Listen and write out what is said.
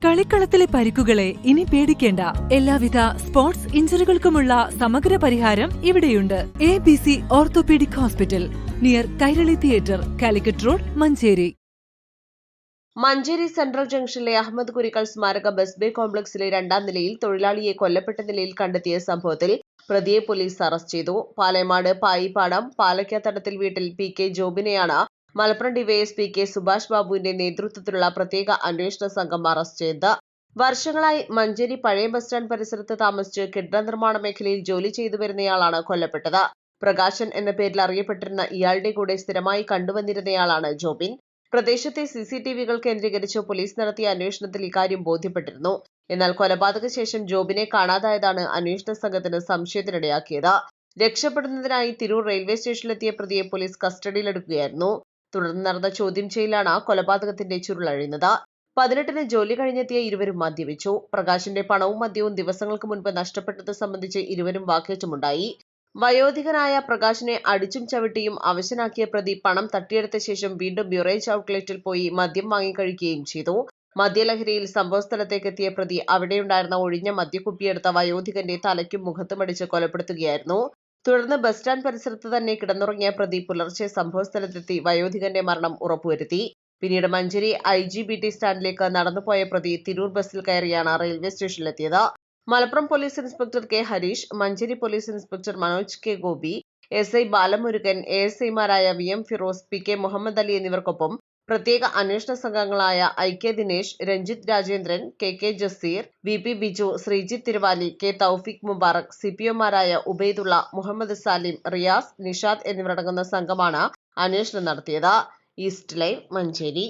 കളിക്കളത്തിലെ പരിക്കുകളെ ഇനി പേടിക്കേണ്ട. എല്ലാവിധ സ്പോർട്സ് ഇഞ്ചുറികൾക്കുമുള്ള സമഗ്ര പരിഹാരം ഇവിടെയുണ്ട്. ABC orthopaedic hospital, near Kairali theatre, Calicut road, Manjeri. Manjeri central ജംഗ്ഷനിലെ അഹമ്മദ് കുരിക്കൽ സ്മാരക ബസ് ബേ കോംപ്ലക്സിലെ 2ാം നിലയിൽ തൊഴിലാളിയെ കൊല്ലപ്പെട്ട നിലയിൽ കണ്ടെത്തിയ സംഭവത്തിൽ പ്രതിയെ പോലീസ് അറസ്റ്റ് ചെയ്തു. പാലേമാട് പായിപ്പാടം പാലക്കാത്തടത്തിൽ വീട്ടിൽ PK ജോബിനെയാണ് മലപ്പുറം ഡിവൈഎസ്പി കെ സുഭാഷ് ബാബുവിന്റെ നേതൃത്വത്തിലുള്ള പ്രത്യേക അന്വേഷണ സംഘം അറസ്റ്റ് ചെയ്തത്. വർഷങ്ങളായി മഞ്ചേരി പഴയ ബസ് സ്റ്റാൻഡ് പരിസരത്ത് താമസിച്ച് കെട്ടിട നിർമ്മാണ മേഖലയിൽ ജോലി ചെയ്തു വരുന്നയാളാണ് കൊല്ലപ്പെട്ടത്. പ്രകാശൻ എന്ന പേരിൽ അറിയപ്പെട്ടിരുന്ന ഇയാളുടെ കൂടെ സ്ഥിരമായി കണ്ടുവന്നിരുന്നയാളാണ് ജോബിൻ. പ്രദേശത്തെ CCTV-കൾ കേന്ദ്രീകരിച്ച് പോലീസ് നടത്തിയ അന്വേഷണത്തിൽ ഇക്കാര്യം ബോധ്യപ്പെട്ടിരുന്നു. എന്നാൽ കൊലപാതക ശേഷം ജോബിനെ കാണാതായതാണ് അന്വേഷണ സംഘത്തിന് സംശയത്തിനിടയാക്കിയത്. രക്ഷപ്പെടുന്നതിനായി തിരൂർ റെയിൽവേ സ്റ്റേഷനിലെത്തിയ പ്രതിയെ പോലീസ് കസ്റ്റഡിയിലെടുക്കുകയായിരുന്നു. തുടർന്ന് നടന്ന ചോദ്യം ചെയ്യലാണ് കൊലപാതകത്തിന്റെ ചുരുളഴിയുന്നത്. 18-ന് ജോലി കഴിഞ്ഞെത്തിയ ഇരുവരും മദ്യപിച്ചു. പ്രകാശിന്റെ പണവും മദ്യവും ദിവസങ്ങൾക്ക് മുൻപ് നഷ്ടപ്പെട്ടത് സംബന്ധിച്ച് ഇരുവരും വാക്കേറ്റമുണ്ടായി. വയോധികനായ പ്രകാശിനെ അടിച്ചും ചവിട്ടിയും അവശനാക്കിയ പ്രതി പണം തട്ടിയെടുത്ത ശേഷം വീണ്ടും ബ്യൂറേജ് ഔട്ട്ലെറ്റിൽ പോയി മദ്യം വാങ്ങിക്കഴിക്കുകയും ചെയ്തു. മദ്യലഹരിയിൽ സംഭവസ്ഥലത്തേക്ക് എത്തിയ പ്രതി അവിടെയുണ്ടായിരുന്ന ഒഴിഞ്ഞ മദ്യക്കുപ്പിയെടുത്ത വയോധികന്റെ തലയ്ക്കും മുഖത്തുമടിച്ച് കൊലപ്പെടുത്തുകയായിരുന്നു. തുടർന്ന് ബസ് സ്റ്റാൻഡ് പരിസരത്ത് തന്നെ കിടന്നുറങ്ങിയ പ്രതി പുലർച്ചെ സംഭവസ്ഥലത്തെത്തി വയോധികന്റെ മരണം ഉറപ്പുവരുത്തി. പിന്നീട് മഞ്ചേരി IGBT സ്റ്റാൻഡിലേക്ക് നടന്നുപോയ പ്രതി തിരൂർ ബസ്സിൽ കയറിയാണ് റെയിൽവേ സ്റ്റേഷനിലെത്തിയത്. Malappuram police inspector K Harish, Manjeri police inspector Manoj K Gopi, SI Balamurugan, ASI-മാരായ VM ഫിറോസ്, PK മുഹമ്മദ് അലി എന്നിവർക്കൊപ്പം പ്രത്യേക അന്വേഷണ സംഘങ്ങളായ IK Dinesh, Ranjith Rajendran, KK Jaseer, VP Biju, Sreejith Thiruvali, K തൗഫീഖ് മുബാറക്, CPO-മാരായ ഉബൈദുള്ള, മുഹമ്മദ് സാലിം, റിയാസ്, നിഷാദ് എന്നിവരടങ്ങുന്ന സംഘമാണ് അന്വേഷണം നടത്തിയത്. East live, Manjeri.